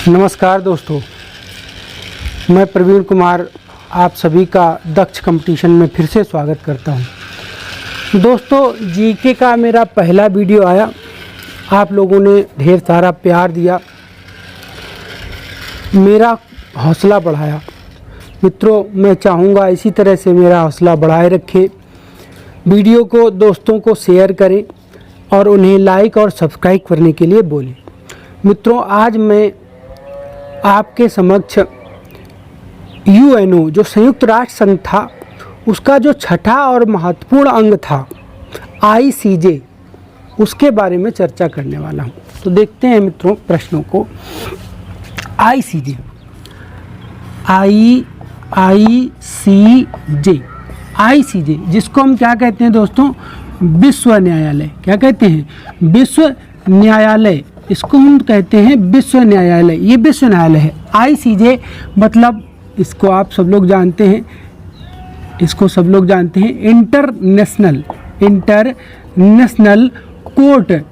नमस्कार दोस्तों, मैं प्रवीण कुमार आप सभी का दक्ष कंपटीशन में फिर से स्वागत करता हूं। दोस्तों, जीके का मेरा पहला वीडियो आया, आप लोगों ने ढेर सारा प्यार दिया, मेरा हौसला बढ़ाया। मित्रों, मैं चाहूँगा इसी तरह से मेरा हौसला बढ़ाए रखें। वीडियो को दोस्तों को शेयर करें और उन्हें लाइक और सब्सक्राइब करने के लिए बोलें। मित्रों, आज मैं आपके समक्ष यूएनओ जो संयुक्त राष्ट्र संघ था, उसका जो छठा और महत्वपूर्ण अंग था आईसीजे, उसके बारे में चर्चा करने वाला हूं। तो देखते हैं मित्रों प्रश्नों को। आईसीजे, आईसीजे जिसको हम क्या कहते हैं दोस्तों? विश्व न्यायालय। क्या कहते हैं? विश्व न्यायालय। इसको हम कहते हैं विश्व न्यायालय। ये विश्व न्यायालय है। आईसीजे मतलब इसको आप सब लोग जानते हैं,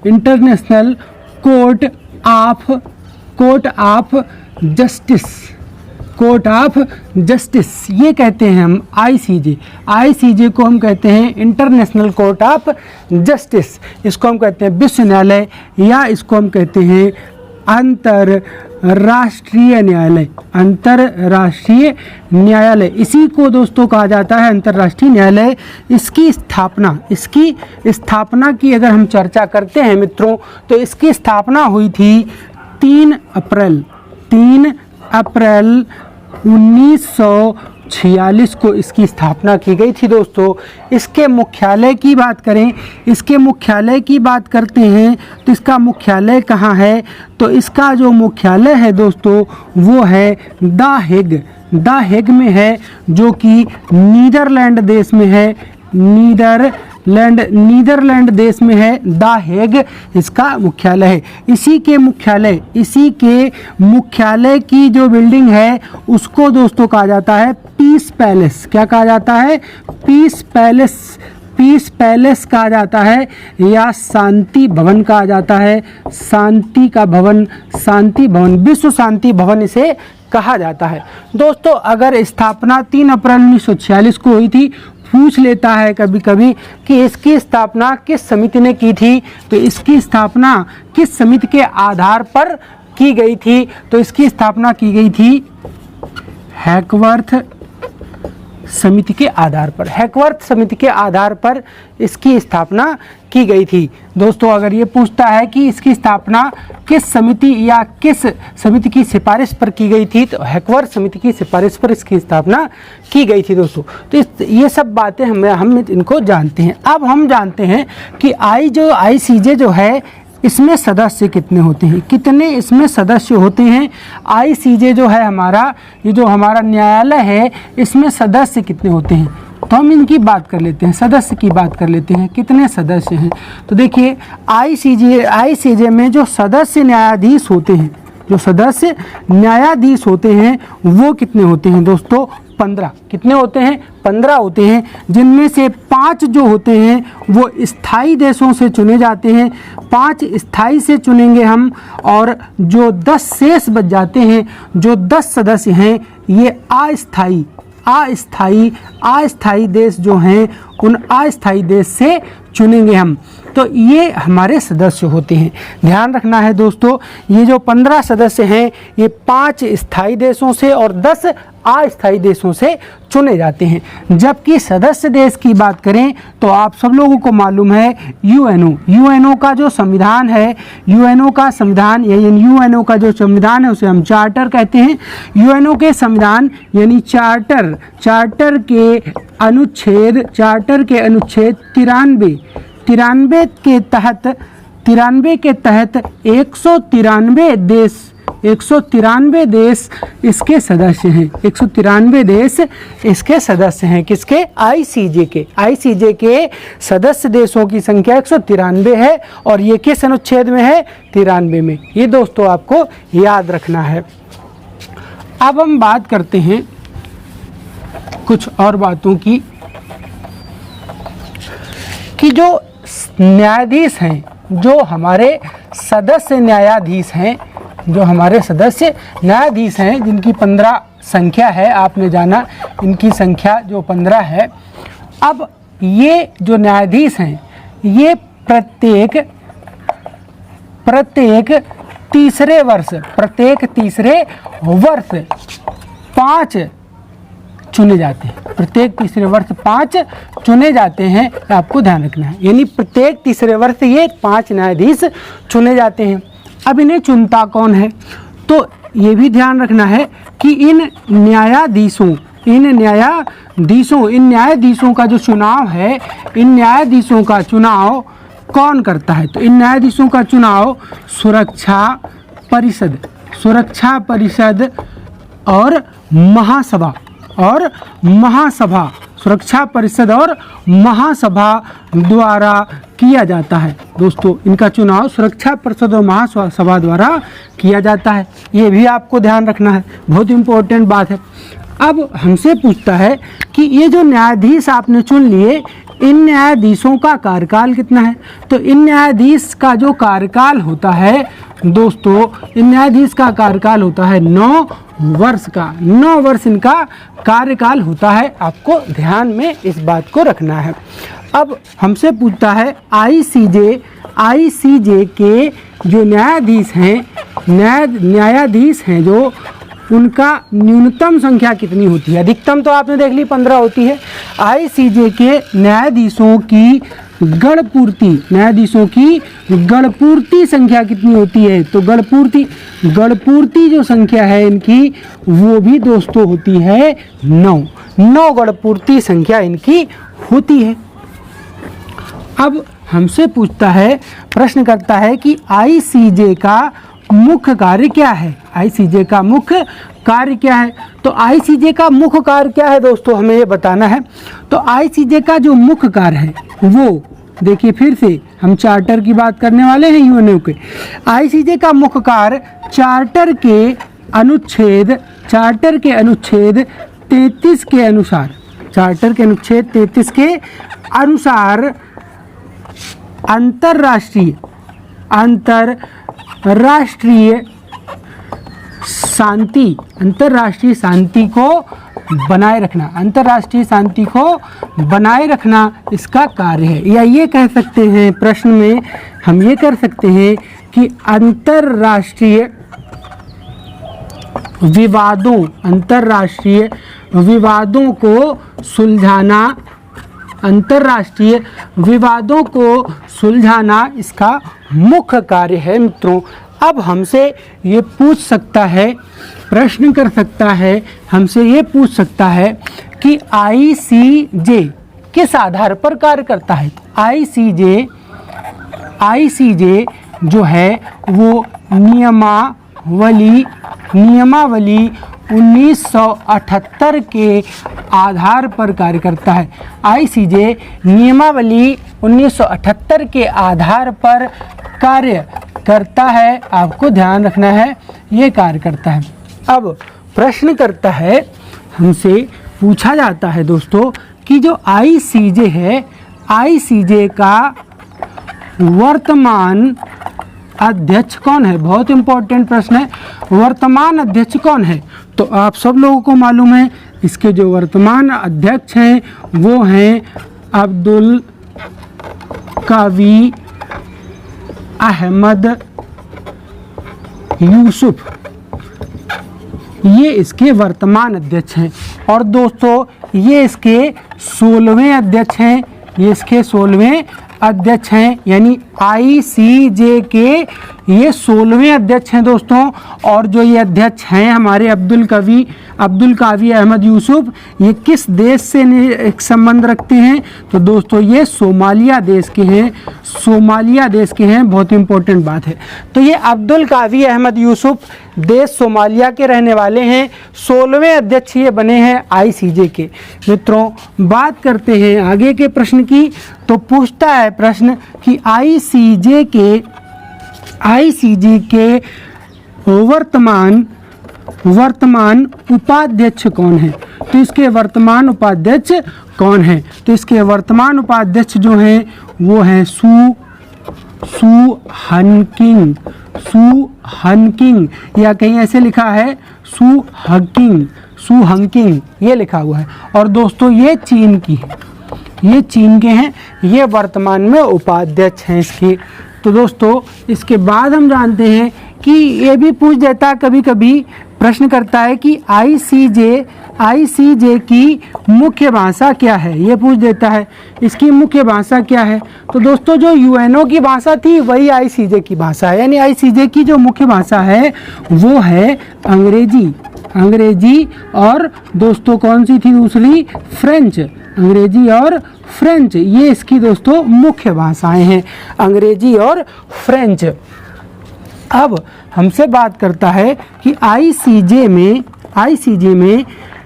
इंटरनेशनल कोर्ट ऑफ जस्टिस, ये कहते हैं हम आईसीजे को हम कहते हैं इंटरनेशनल कोर्ट ऑफ जस्टिस। इसको हम कहते हैं विश्व न्यायालय, या इसको हम कहते हैं अंतर्राष्ट्रीय न्यायालय। इसी को दोस्तों कहा जाता है अंतर्राष्ट्रीय न्यायालय। इसकी स्थापना की अगर हम चर्चा करते हैं मित्रों, तो इसकी स्थापना हुई थी 3 अप्रैल 1946 को इसकी स्थापना की गई थी दोस्तों। इसके मुख्यालय की बात करते हैं तो इसका मुख्यालय कहाँ है? तो इसका जो मुख्यालय है दोस्तों वो है द हेग में है, जो कि नीदरलैंड देश में है। नीदरलैंड देश में है द हेग, इसका मुख्यालय है। इसी के मुख्यालय की जो बिल्डिंग है उसको दोस्तों कहा जाता है पीस पैलेस। क्या कहा जाता है? पीस पैलेस कहा जाता है, या शांति भवन कहा जाता है। शांति भवन, विश्व शांति भवन इसे कहा जाता है। दोस्तों, अगर स्थापना 3 अप्रैल 1946 को हुई थी, पूछ लेता है कभी कभी कि इसकी स्थापना किस समिति ने की थी, तो इसकी स्थापना किस समिति के आधार पर की गई थी? तो इसकी स्थापना की गई थी हैकवर्थ समिति के आधार पर इसकी स्थापना की गई थी। दोस्तों, अगर ये पूछता है कि इसकी स्थापना किस समिति या किस समिति की सिफारिश पर की गई थी, तो हैकवर्थ समिति की सिफारिश पर इसकी स्थापना की गई थी दोस्तों। तो ये सब बातें हम इनको जानते हैं। अब हम जानते हैं कि आईसीजे जो है, इसमें सदस्य कितने होते हैं, कितने इसमें सदस्य होते हैं। आईसीजे जो है हमारा, ये जो हमारा न्यायालय है, इसमें सदस्य कितने होते हैं? तो हम इनकी बात कर लेते हैं, सदस्य की बात कर लेते हैं, कितने सदस्य हैं। तो देखिए, आईसीजे में जो सदस्य न्यायाधीश होते हैं वो कितने होते हैं दोस्तों? 15। कितने होते हैं? 15 होते हैं, जिनमें से 5 जो होते हैं वो स्थायी देशों से चुने जाते हैं। 5 स्थायी से चुनेंगे हम, और जो 10 शेष बच जाते हैं, जो 10 सदस्य हैं, ये अस्थायी देश जो हैं, उन अस्थायी देश से चुनेंगे हम। तो ये हमारे सदस्य होते हैं। ध्यान रखना है दोस्तों, ये जो 15 सदस्य हैं, ये 5 स्थायी देशों से और 10 अस्थायी देशों से चुने जाते हैं। जबकि सदस्य देश की बात करें तो आप सब लोगों को मालूम है यूएनओ का जो संविधान है, यूएनओ का जो संविधान है उसे हम चार्टर कहते हैं। यूएनओ के संविधान यानी चार्टर के अनुच्छेद 93 के तहत 193 देश इसके सदस्य हैं। 193 देश इसके सदस्य हैं। किसके? आईसीजे के सदस्य देशों की संख्या 193 है, और ये किस अनुच्छेद में है? 93 में। ये दोस्तों आपको याद रखना है। अब हम बात करते हैं कुछ और बातों की, कि जो न्यायाधीश हैं, जो हमारे सदस्य न्यायाधीश हैं, जो हमारे सदस्य न्यायाधीश हैं, जिनकी 15 संख्या है, आपने जाना इनकी संख्या जो 15 है। अब ये जो न्यायाधीश हैं ये प्रत्येक तीसरे वर्ष 5 चुने जाते हैं। प्रत्येक तीसरे वर्ष 5 चुने जाते हैं, आपको ध्यान रखना है। यानी प्रत्येक तीसरे वर्ष ये 5 न्यायाधीश चुने जाते हैं। अब इन्हें चुनता कौन है, तो ये भी ध्यान रखना है कि इन न्यायाधीशों का जो चुनाव है, इन न्यायाधीशों का चुनाव कौन करता है। तो इन न्यायाधीशों का चुनाव सुरक्षा परिषद और सुरक्षा परिषद और महासभा द्वारा किया जाता है। दोस्तों, इनका चुनाव सुरक्षा परिषद और महासभा द्वारा किया जाता है। ये भी आपको ध्यान रखना है, बहुत इम्पोर्टेंट बात है। अब हमसे पूछता है कि ये जो न्यायाधीश आपने चुन लिए, इन न्यायाधीशों का कार्यकाल कितना है। तो इन न्यायाधीश का जो कार्यकाल होता है दोस्तों, इन न्यायाधीश का कार्यकाल होता है 9 वर्ष का। 9 वर्ष इनका कार्यकाल होता है, आपको ध्यान में इस बात को रखना है। अब हमसे पूछता है आईसीजे के जो न्यायाधीश हैं जो उनका न्यूनतम संख्या कितनी होती है। अधिकतम तो आपने देख ली 15 होती है। आईसीजे के न्यायाधीशों की गणपूर्ति संख्या कितनी होती है। तो गणपूर्ति जो संख्या है इनकी, वो भी दोस्तों होती है 9 गणपूर्ति संख्या इनकी होती है। अब हमसे पूछता है, प्रश्न करता है कि आईसीजे का मुख्य कार्य क्या है। आईसीजे का मुख्य कार्य क्या है। तो आईसीजे का मुख्य कार्य क्या है दोस्तों, हमें ये बताना है। तो आईसीजे का जो मुख्य कार्य है वो देखिए, फिर से हम चार्टर की बात करने वाले हैं यूएनओ के। आईसीजे का मुख्य कार्य चार्टर के अनुच्छेद 33 के अनुसार अंतरराष्ट्रीय शांति को बनाए रखना इसका कार्य है। या ये कह सकते हैं, प्रश्न में हम ये कर सकते हैं कि अंतरराष्ट्रीय विवादों को सुलझाना इसका मुख्य कार्य है मित्रों। अब हमसे ये पूछ सकता है, प्रश्न कर सकता है, हमसे ये पूछ सकता है कि आईसीजे किस आधार पर कार्य करता है। तो आईसीजे जो है वो नियमावली 1978 के आधार पर कार्य करता है। आईसीजे नियमावली 1978 के आधार पर कार्य करता है, आपको ध्यान रखना है, ये कार्य करता है। अब प्रश्न करता है, हमसे पूछा जाता है दोस्तों कि जो आईसीजे है, आईसीजे का वर्तमान अध्यक्ष कौन है। बहुत इंपॉर्टेंट प्रश्न है, वर्तमान अध्यक्ष कौन है। तो आप सब लोगों को मालूम है, इसके जो वर्तमान अध्यक्ष हैं वो हैं अब्दुल कावी अहमद यूसुफ, ये इसके वर्तमान अध्यक्ष हैं। और दोस्तों ये इसके 16वें अध्यक्ष हैं, ये इसके 16वें अध्यक्ष हैं, यानी आईसीजे के ये 16वें अध्यक्ष हैं दोस्तों। और जो ये अध्यक्ष हैं हमारे अब्दुल कावी अहमद यूसुफ, ये किस देश से एक संबंध रखते हैं। तो दोस्तों ये सोमालिया देश के हैं, बहुत इंपॉर्टेंट बात है। तो ये अब्दुल कावी अहमद यूसुफ देश सोमालिया के रहने वाले हैं, 16वें अध्यक्ष ये बने हैं आईसीजे के। मित्रों, बात करते हैं आगे के प्रश्न की। तो पूछता है प्रश्न कि आईसीजे के वर्तमान उपाध्यक्ष कौन है। तो इसके वर्तमान उपाध्यक्ष कौन है। तो इसके वर्तमान उपाध्यक्ष जो हैं वो हैं सुहनकिंग, सुहनकिंग, या कहीं ऐसे लिखा है सुहकिंग, सुहंकिंग ये लिखा हुआ है। और दोस्तों ये चीन की है, ये चीन के हैं, ये वर्तमान में उपाध्यक्ष हैं इसके। तो दोस्तों इसके बाद हम जानते हैं कि ये भी पूछ देता है, कभी कभी प्रश्न करता है कि आईसीजे की मुख्य भाषा क्या है, ये पूछ देता है इसकी मुख्य भाषा क्या है। तो दोस्तों जो यूएनओ की भाषा थी वही आईसीजे की भाषा है, यानी आईसीजे की जो मुख्य भाषा है वो है अंग्रेजी, अंग्रेजी। और दोस्तों कौन सी थी दूसरी, फ्रेंच, अंग्रेजी और फ्रेंच, ये इसकी दोस्तों मुख्य भाषाएं हैं, अंग्रेजी और फ्रेंच। अब हमसे बात करता है कि आईसीजे में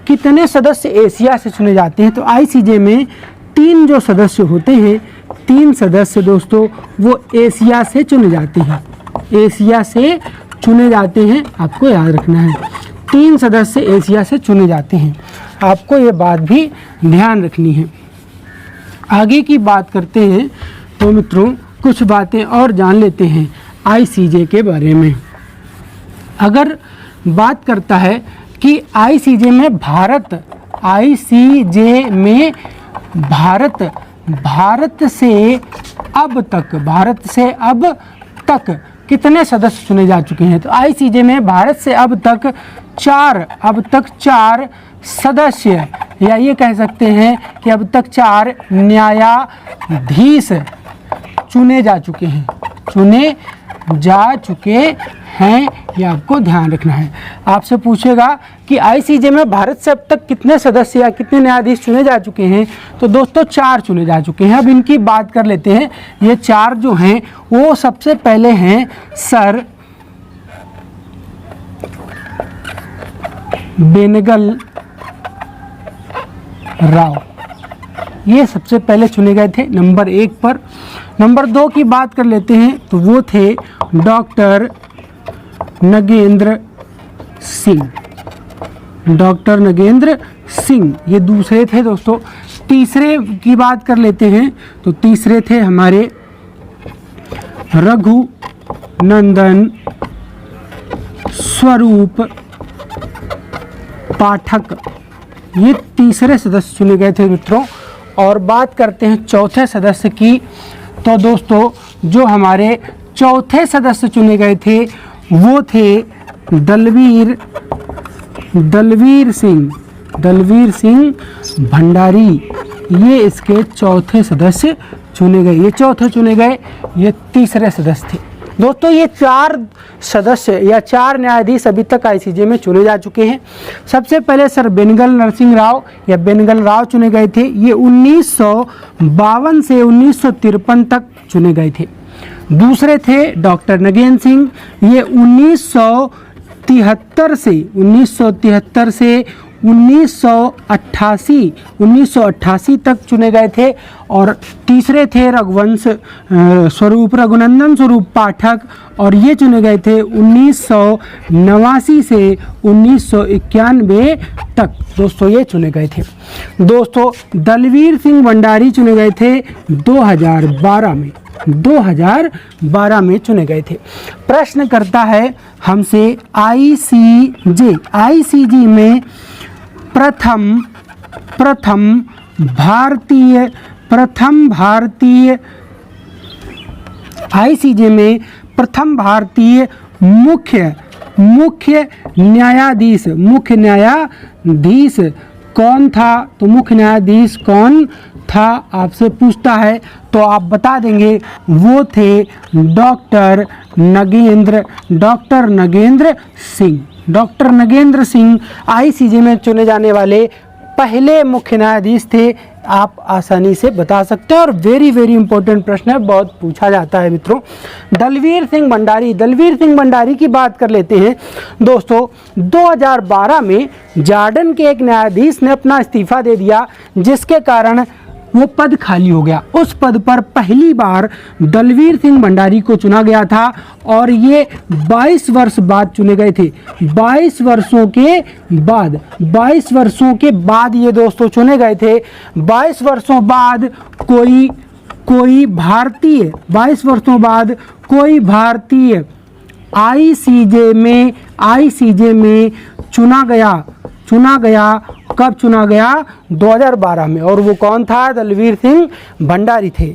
कितने सदस्य एशिया से चुने जाते हैं। तो आईसीजे में 3 जो सदस्य होते हैं, 3 सदस्य दोस्तों वो एशिया से चुने जाते हैं, एशिया से चुने जाते हैं, आपको याद रखना है 3 सदस्य एशिया से चुने जाते हैं, आपको ये बात भी ध्यान रखनी है। आगे की बात करते हैं तो मित्रों कुछ बातें और जान लेते हैं आईसीजे के बारे में। अगर बात करता है कि आईसीजे में भारत, आईसीजे में भारत से अब तक कितने सदस्य चुने जा चुके हैं। तो आईसीजे में भारत से अब तक 4 सदस्य, या ये कह सकते हैं कि अब तक 4 न्यायाधीश चुने जा चुके हैं, ये आपको ध्यान रखना है। आपसे पूछेगा कि आईसीजे में भारत से अब तक कितने सदस्य या कितने न्यायाधीश चुने जा चुके हैं। तो दोस्तों 4 चुने जा चुके हैं। अब इनकी बात कर लेते हैं। ये 4 जो हैं वो सबसे पहले हैं सर बेनगल राव, ये सबसे पहले चुने गए थे नंबर 1 पर। नंबर 2 की बात कर लेते हैं तो वो थे डॉक्टर नगेंद्र सिंह, डॉक्टर नगेंद्र सिंह, ये दूसरे थे दोस्तों। तीसरे की बात कर लेते हैं तो तीसरे थे हमारे रघुनंदन स्वरूप पाठक, ये तीसरे सदस्य चुने गए थे मित्रों। और बात करते हैं चौथे सदस्य की। तो दोस्तों जो हमारे चौथे सदस्य चुने गए थे वो थे दलवीर सिंह भंडारी, ये इसके चौथे सदस्य चुने गए। ये चौथे चुने गए, ये तीसरे सदस्य थे। दोस्तों ये 4 सदस्य या 4 न्यायाधीश अभी तक आईसीजे में चुने जा चुके हैं। सबसे पहले सर बेनगल नरसिंह राव या बेनगल राव चुने गए थे, ये 1952 से 1953 तक चुने गए थे। दूसरे थे डॉक्टर नगेंद्र सिंह, ये 1973 से 1988 तक चुने गए थे। और तीसरे थे रघुनंदन स्वरूप पाठक, और ये चुने गए थे 1989 से 1991 तक दोस्तों ये चुने गए थे। दोस्तों दलवीर सिंह भंडारी चुने गए थे 2012 में चुने गए थे। प्रश्न करता है हमसे आईसीजे में प्रथम भारतीय आईसीजे में प्रथम भारतीय मुख्य न्यायाधीश कौन था। तो मुख्य न्यायाधीश कौन था आपसे पूछता है तो आप बता देंगे वो थे डॉक्टर नगेंद्र सिंह आईसीजे में चुने जाने वाले पहले मुख्य न्यायाधीश थे। आप आसानी से बता सकते हैं और वेरी इंपॉर्टेंट प्रश्न है, बहुत पूछा जाता है मित्रों। दलवीर सिंह भंडारी की बात कर लेते हैं दोस्तों। 2012 में जॉर्डन के एक न्यायाधीश ने अपना इस्तीफा दे दिया, जिसके कारण वो पद खाली हो गया। उस पद पर पहली बार दलवीर सिंह भंडारी को चुना गया था और ये 22 वर्ष बाद चुने गए थे। 22 वर्षों के बाद ये दोस्तों चुने गए थे। 22 वर्षों बाद कोई भारतीय 22 वर्षों बाद कोई भारतीय आईसीजे में चुना गया। कब चुना गया? 2012 में। और वो कौन था? दलवीर सिंह भंडारी थे।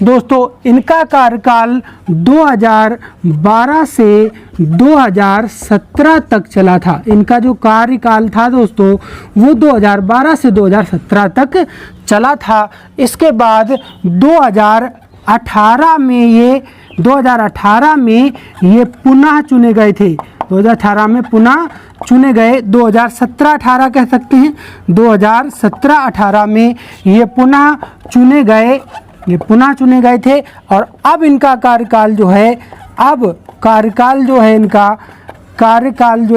दोस्तों इनका कार्यकाल 2012 से 2017 तक चला था। इनका जो कार्यकाल था दोस्तों वो 2012 से 2017 तक चला था। इसके बाद 2018 में ये पुनः चुने गए थे। 2018 में पुनः चुने गए। 2017-18 कह सकते हैं। 2017-18 में ये पुनः चुने गए थे। और अब इनका कार्यकाल जो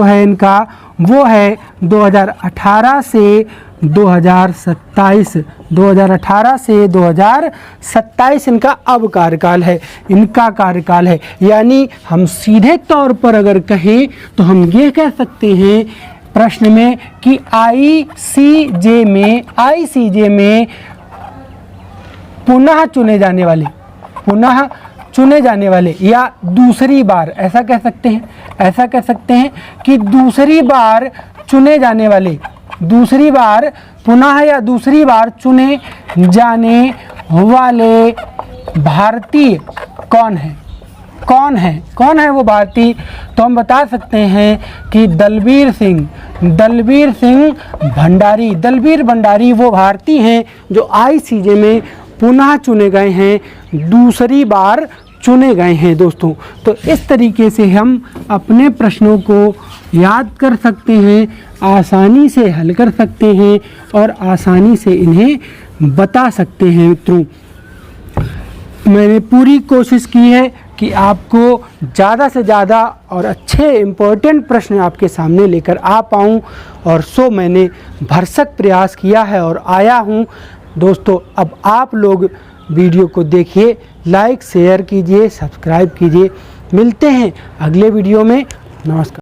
है इनका वो है 2018 से 2027। 2018 से 2027 इनका अब कार्यकाल है। यानी हम सीधे तौर पर अगर कहें तो हम ये कह सकते हैं प्रश्न में कि आईसीजे में पुनः चुने जाने वाले या दूसरी बार ऐसा कह सकते हैं कि दूसरी बार चुने जाने वाले, दूसरी बार पुनः या दूसरी बार चुने जाने वाले भारतीय कौन है वो भारतीय? तो हम बता सकते हैं कि दलवीर सिंह भंडारी। दलवीर भंडारी वो भारतीय हैं जो आईसीजे में पुनः चुने गए हैं, दूसरी बार चुने गए हैं दोस्तों। तो इस तरीके से हम अपने प्रश्नों को याद कर सकते हैं, आसानी से हल कर सकते हैं और आसानी से इन्हें बता सकते हैं। मित्रों मैंने पूरी कोशिश की है कि आपको ज़्यादा से ज़्यादा और अच्छे इम्पोर्टेंट प्रश्न आपके सामने लेकर आ पाऊँ, और सो मैंने भरसक प्रयास किया है और आया हूँ। दोस्तों अब आप लोग वीडियो को देखिए, लाइक शेयर कीजिए, सब्सक्राइब कीजिए। मिलते हैं अगले वीडियो में। नमस्कार।